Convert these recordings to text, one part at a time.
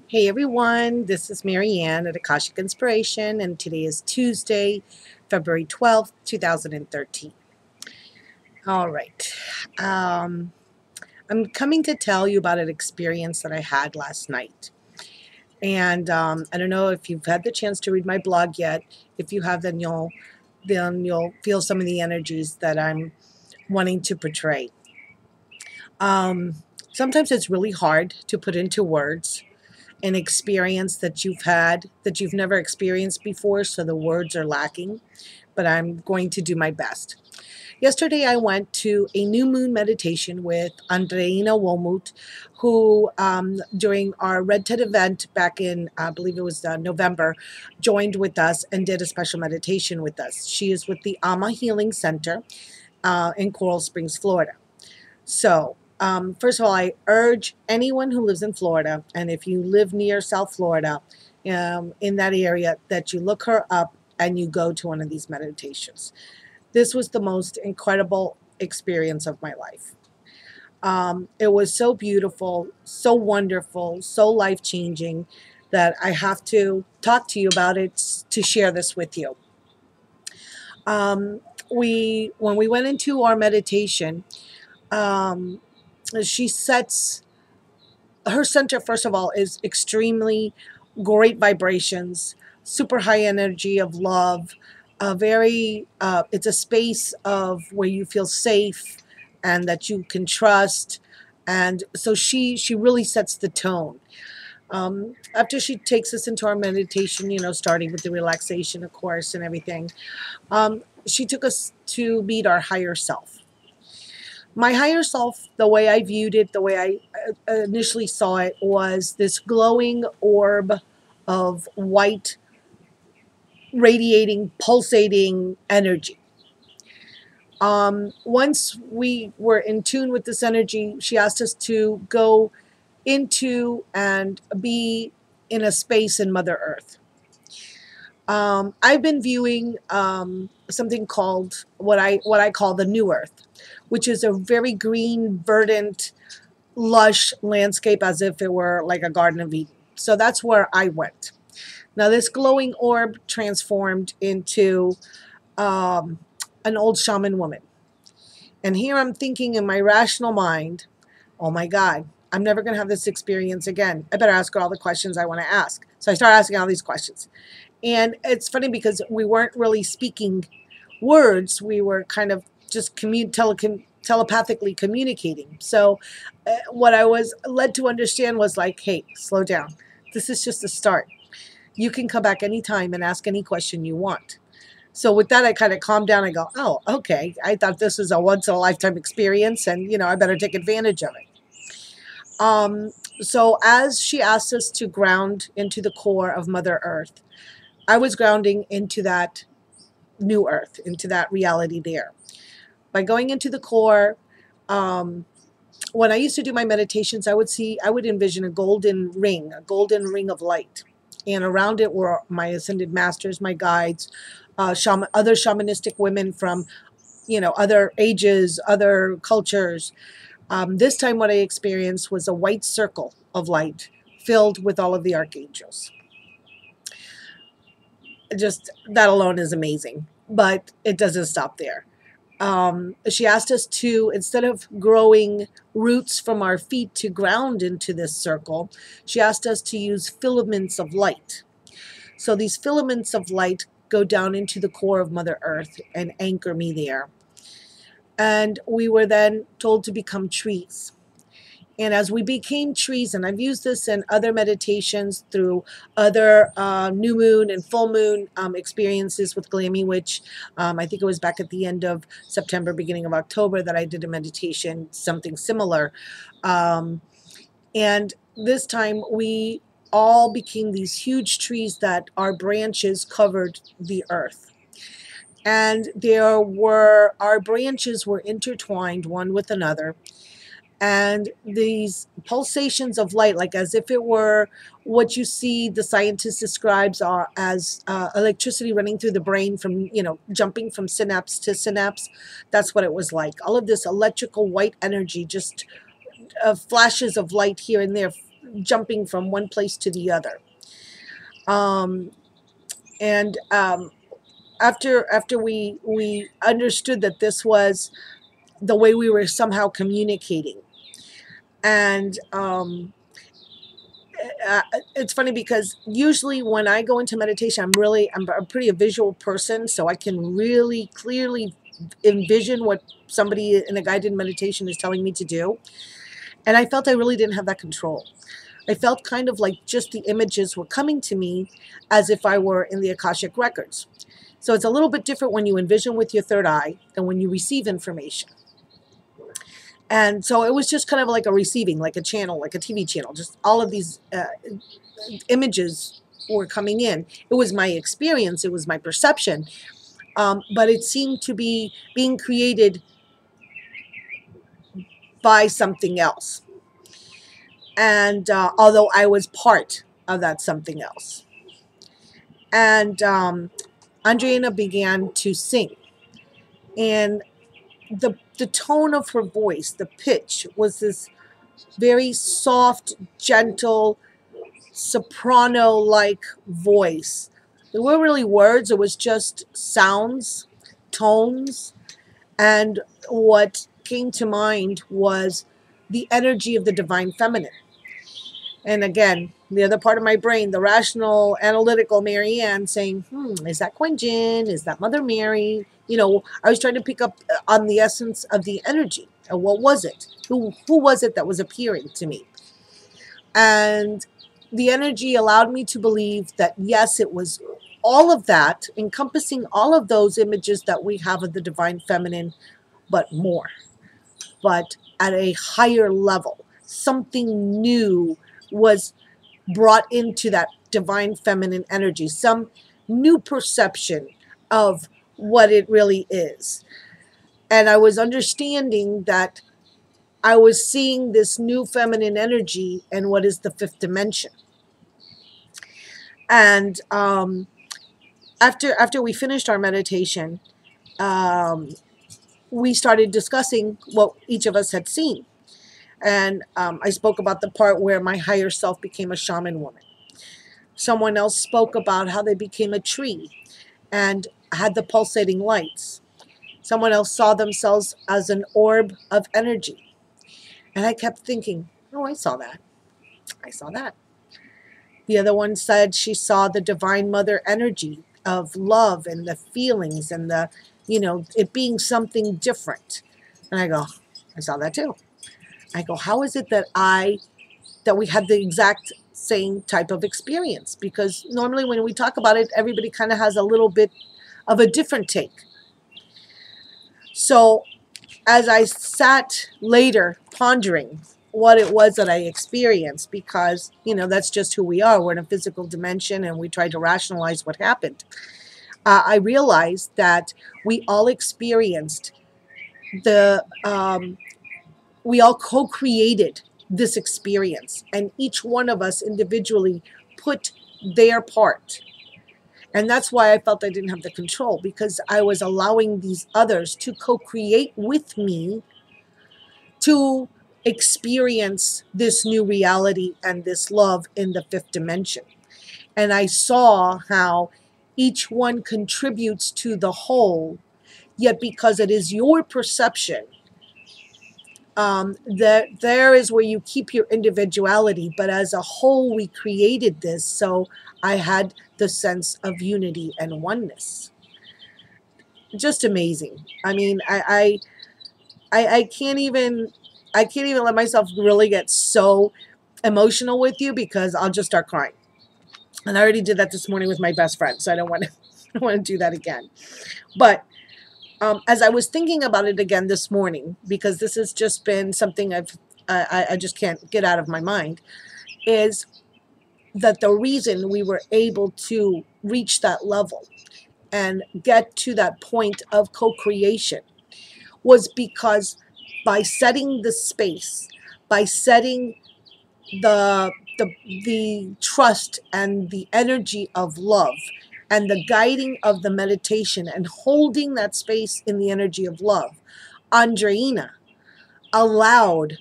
Hey everyone, this is Marianne at Akashic Inspiration, and today is Tuesday, February 12th, 2013. All right. Um, I'm coming to tell you about an experience that I had last night. And I don't know if you've had the chance to read my blog yet. If you have, then you'll feel some of the energies that I'm wanting to portray. Um, Sometimes it's really hard to put into words an experience that you've had that you've never experienced before, so the words are lacking, but I'm going to do my best. Yesterday, I went to a new moon meditation with Andreina Womut, who, during our Red Ted event back in, I believe it was November, joined with us and did a special meditation with us. She is with the Ama Healing Center in Coral Springs, Florida. So, first of all, I urge anyone who lives in Florida, and if you live near South Florida, in that area, that you look her up and you go to one of these meditations. This was the most incredible experience of my life. It was so beautiful, so wonderful, so life changing that I have to talk to you about it to share this with you. Um, when we went into our meditation, um, she sets her center, first of all, is extremely great vibrations, super high energy of love, a very it's a space of where you feel safe and that you can trust. And so she really sets the tone. After she takes us into our meditation, starting with the relaxation, of course, and everything, she took us to meet our higher self. My higher self, the way I viewed it, the way I initially saw it, was this glowing orb of white, radiating, pulsating energy. Once we were in tune with this energy, she asked us to go into and be in a space in Mother Earth. I've been viewing something called what I call the New Earth, which is a very green, verdant, lush landscape as if it were like a Garden of Eden. So that's where I went. Now, this glowing orb transformed into um, an old shaman woman. And here I'm thinking in my rational mind, oh my God, I'm never going to have this experience again. I better ask her all the questions I want to ask. So I start asking all these questions. And it's funny because we weren't really speaking words. We were kind of just telepathically communicating. So what I was led to understand was like, hey, slow down. This is just a start. You can come back anytime and ask any question you want. So with that, I kind of calmed down. I go, oh, okay. I thought this was a once in a lifetime experience, and I better take advantage of it. Um, so as she asked us to ground into the core of Mother Earth, I was grounding into that new earth, into that reality there. By going into the core, um, when I used to do my meditations, I would envision a golden ring of light. And around it were my ascended masters, my guides, other shamanistic women from, other ages, other cultures. This time, what I experienced was a white circle of light filled with all of the archangels. Just that alone is amazing, but it doesn't stop there. She asked us to, instead of growing roots from our feet to ground into this circle, she asked us to use filaments of light. So these filaments of light go down into the core of Mother Earth and anchor me there. And we were then told to become trees. And as we became trees, and I've used this in other meditations through other new moon and full moon experiences with Glammy Witch. I think it was back at the end of September, beginning of October, that I did a meditation, something similar. Um, and this time we all became these huge trees that our branches covered the earth. And our branches were intertwined one with another, and these pulsations of light, like as if it were what you see the scientist describes are as electricity running through the brain from, jumping from synapse to synapse. That's what it was like. All of this electrical white energy, just flashes of light here and there, jumping from one place to the other. And after we understood that this was the way we were somehow communicating, and it's funny because usually when I go into meditation, I'm a pretty a visual person, so I can really clearly envision what somebody in a guided meditation is telling me to do. And I felt I really didn't have that control. I felt kind of like just the images were coming to me as if I were in the Akashic records. So it's a little bit different when you envision with your third eye than when you receive information. And so it was just kind of like a receiving, like a channel, like a TV channel. Just all of these images were coming in. It was my experience. It was my perception. But it seemed to be being created by something else. And although I was part of that something else. And Andreina began to sing. And the tone of her voice, the pitch, was this very soft, gentle, soprano-like voice. There weren't really words. It was just sounds, tones. And what came to mind was the energy of the divine feminine. And again, the other part of my brain, the rational, analytical Marianne saying, is that Queen Jin? Is that Mother Mary? You know, I was trying to pick up on the essence of the energy. And what was it? Who was it that was appearing to me? And the energy allowed me to believe that, yes, it was all of that, encompassing all of those images that we have of the divine feminine, but more. But at a higher level, something new was brought into that divine feminine energy, some new perception of what it really is. And I was understanding that I was seeing this new feminine energy and what is the fifth dimension. And after we finished our meditation, we started discussing what each of us had seen. And I spoke about the part where my higher self became a shaman woman. Someone else spoke about how they became a tree and had the pulsating lights. Someone else saw themselves as an orb of energy. And I kept thinking, oh, I saw that. I saw that. The other one said she saw the divine mother energy of love and the feelings and the, you know, it being something different. And I go, I saw that too. I go, how is it that we had the exact same type of experience? Because normally when we talk about it, everybody kind of has a little bit of a different take. So as I sat later pondering what it was that I experienced, because, you know, that's just who we are. We're in a physical dimension and we try to rationalize what happened. I realized that we all experienced we all co-created this experience, and each one of us individually put their part. And that's why I felt I didn't have the control, because I was allowing these others to co-create with me to experience this new reality and this love in the fifth dimension. And I saw how each one contributes to the whole, yet because it is your perception, that there is where you keep your individuality, but as a whole we created this, so I had the sense of unity and oneness. Just amazing. I mean, I can't even let myself really get so emotional with you, because I'll just start crying. And I already did that this morning with my best friend, so I don't want to do that again. But as I was thinking about it again this morning, because this has just been something I just can't get out of my mind, is that the reason we were able to reach that level and get to that point of co-creation was because by setting the space, by setting the trust and the energy of love, and the guiding of the meditation and holding that space in the energy of love, Andreina allowed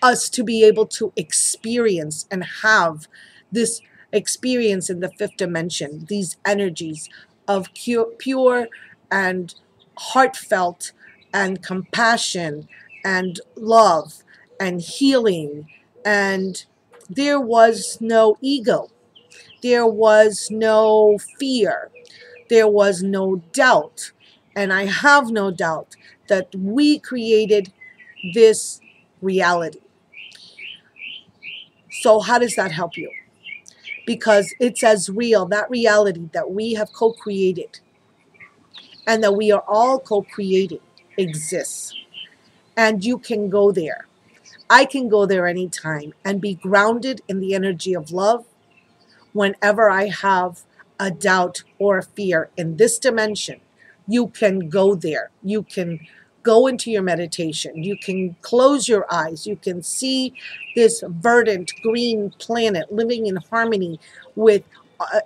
us to be able to experience and have this experience in the fifth dimension, these energies of pure and heartfelt and compassion and love and healing. And there was no ego, there was no fear, there was no doubt. And I have no doubt that we created this reality. So, how does that help you? Because it's as real, that reality that we have co created and that we are all co creating exists. And you can go there. I can go there anytime and be grounded in the energy of love whenever I have a doubt or a fear in this dimension. You can go there. You can go into your meditation. You can close your eyes. You can see this verdant green planet living in harmony with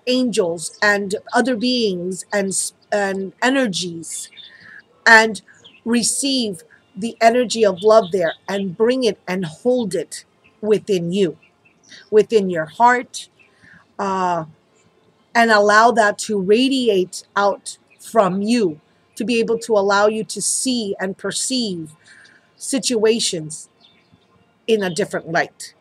angels and other beings and energies, and receive the energy of love there and bring it and hold it within you, within your heart, uh, and allow that to radiate out from you, to be able to allow you to see and perceive situations in a different light.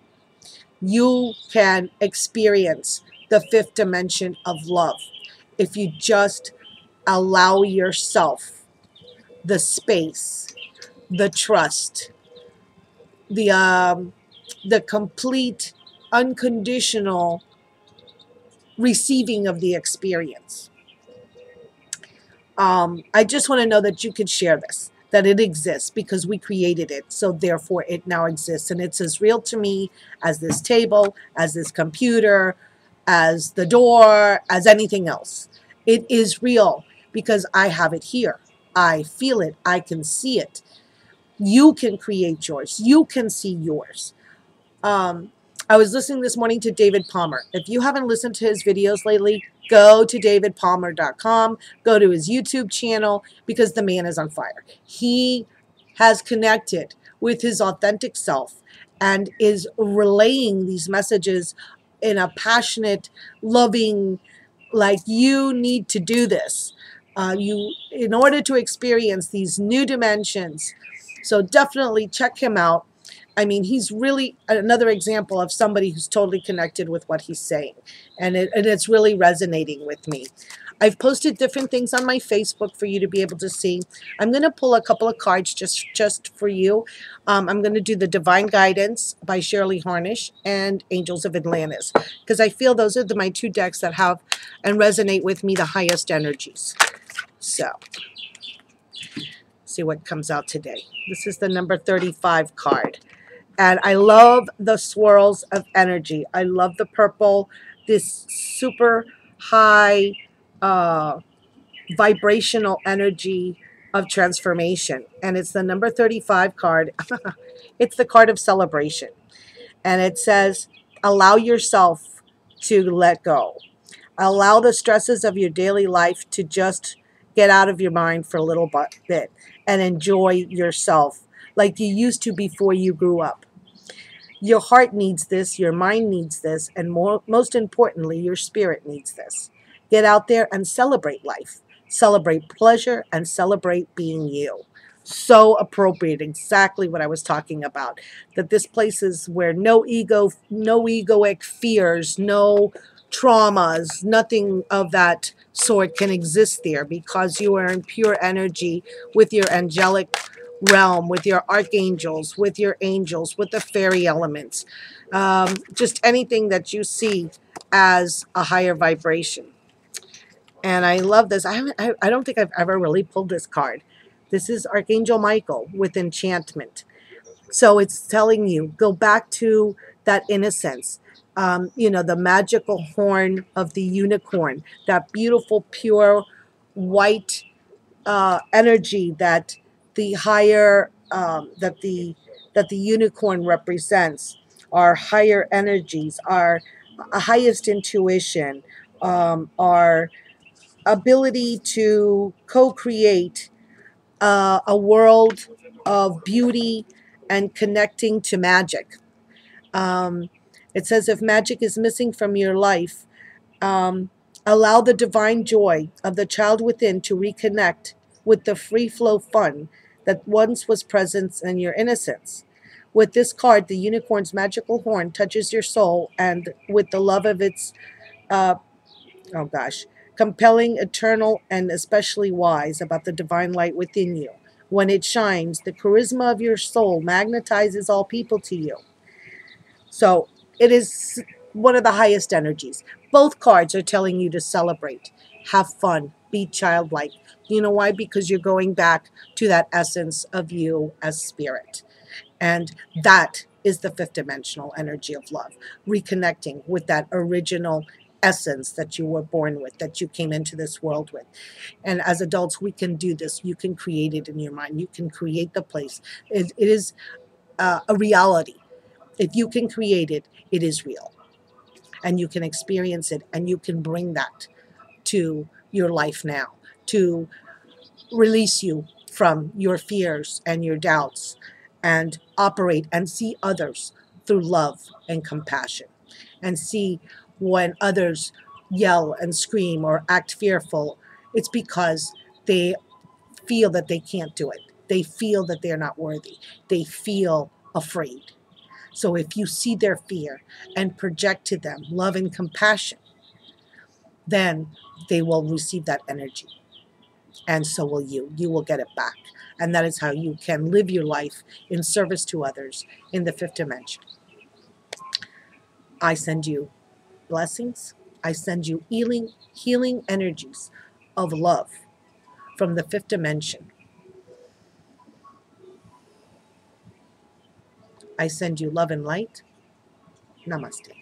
You can experience the fifth dimension of love if you just allow yourself the space, the trust, the complete unconditional receiving of the experience. I just want to know that you could share this, that it exists because we created it. So therefore it now exists. And it's as real to me as this table, as this computer, as the door, as anything else. It is real because I have it here. I feel it. I can see it. You can create yours. You can see yours. I was listening this morning to David Palmer. If you haven't listened to his videos lately, go to davidpalmer.com, go to his YouTube channel, because the man is on fire. He has connected with his authentic self and is relaying these messages in a passionate, loving, like, you need to do this. In order to experience these new dimensions. So definitely check him out. I mean, he's really another example of somebody who's totally connected with what he's saying. And it's really resonating with me. I've posted different things on my Facebook for you to be able to see. I'm going to pull a couple of cards just for you. I'm going to do the Divine Guidance by Shirley Harnish and Angels of Atlantis, because I feel those are my two decks that have and resonate with me the highest energies. So, see what comes out today. This is the number 35 card. And I love the swirls of energy. I love the purple, this super high vibrational energy of transformation. And it's the number 35 card. It's the card of celebration. And it says, allow yourself to let go. Allow the stresses of your daily life to just get out of your mind for a little bit and enjoy yourself like you used to before you grew up. Your heart needs this, your mind needs this, and most importantly, your spirit needs this. Get out there and celebrate life. Celebrate pleasure and celebrate being you. So appropriate, exactly what I was talking about. That this place is where no ego, no egoic fears, no traumas, nothing of that sort can exist there, because you are in pure energy with your angelic realm, with your archangels, with your angels, with the fairy elements, just anything that you see as a higher vibration. And I love this. I don't think I've ever really pulled this card. This is Archangel Michael with enchantment. So it's telling you, go back to that innocence. The magical horn of the unicorn, that beautiful, pure, white energy that the higher that the unicorn represents, our higher energies, our highest intuition, our ability to co-create a world of beauty and connecting to magic. Um, it says if magic is missing from your life, um, allow the divine joy of the child within to reconnect with the free flow fun that once was present in your innocence. With this card, the unicorn's magical horn touches your soul, and with the love of its, uh, oh gosh, compelling, eternal, and especially wise about the divine light within you. When it shines, the charisma of your soul magnetizes all people to you. So it is one of the highest energies. Both cards are telling you to celebrate, have fun, be childlike. You know why? Because you're going back to that essence of you as spirit. And that is the fifth dimensional energy of love, reconnecting with that original essence that you were born with, that you came into this world with. And as adults, we can do this. You can create it in your mind. You can create the place. It is a reality. If you can create it, it is real. And you can experience it and you can bring that to your life now to release you from your fears and your doubts and operate and see others through love and compassion and see when others yell and scream or act fearful, it's because they feel that they can't do it. They feel that they're not worthy. They feel afraid. So if you see their fear and project to them love and compassion, then they will receive that energy. And so will you. You will get it back. And that is how you can live your life in service to others in the fifth dimension. I send you blessings. I send you healing energies of love from the fifth dimension. I send you love and light. Namaste.